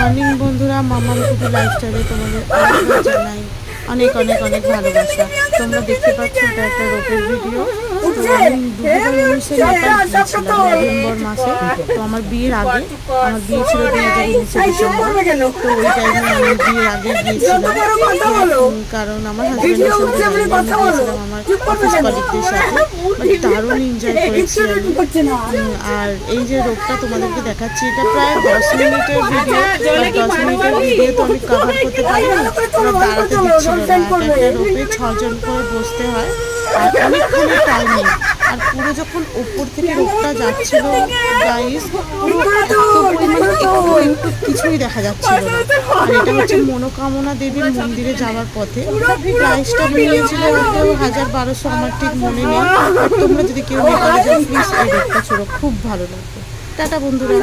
Morning বন্ধুরা, মামাম কুটু লাইফস্টাইলে তোমাদের আরেকবার জানাই অনেক অনেক অনেক ভালোবাসা। তোমরা দেখতে পাচ্ছ এটা একটা রোপের ভিডিও। তো আমি 2019-এ নেপাল গিয়েছিলাম নভেম্বর মাসে। তো আমার বিয়ের আগে, আমার বিয়ে ছিল 2019 ডিসেম্বর। তো ওই টাইমে আমি বিয়ের আগে গিয়েছিলাম, কারণ আমার হাজব্যান্ডের সঙ্গে যাইনি, আমি গিয়েছিলাম আমার অফিস কলিগদের সাথে। দারুণ এনজয় করেছি আমি। আর এই যে রোপটা তোমাদেরকে দেখাচ্ছি, এটা প্রায় 10 মিনিটের ভিডিও। 10 মিনিটের ভিডিও তো আমি কভার করতে পারিনি, ওরা দাঁড়াতে দিচ্ছিল না। একটা রোপে 6 জন করে বসতে হয়, আর অনেকখানি টাইমিং। আর পুরো যখন ওপর থেকে রোপটা যাচ্ছিল গাইস, পুরো এত পরিমাণে একটু কিছুই দেখা যাচ্ছিল না। আর এটা হচ্ছে মনোকামনা দেবীর মন্দিরে যাওয়ার পথে। প্রাইসটা নিয়েছিল 1000-1200, আমার ঠিক মনে নেই। আর তোমরা যদি কেউ নেপালে যাও প্লিজ এই রোপটা ছোড়ো, খুব ভালো লাগবে। টাটা বন্ধুরা।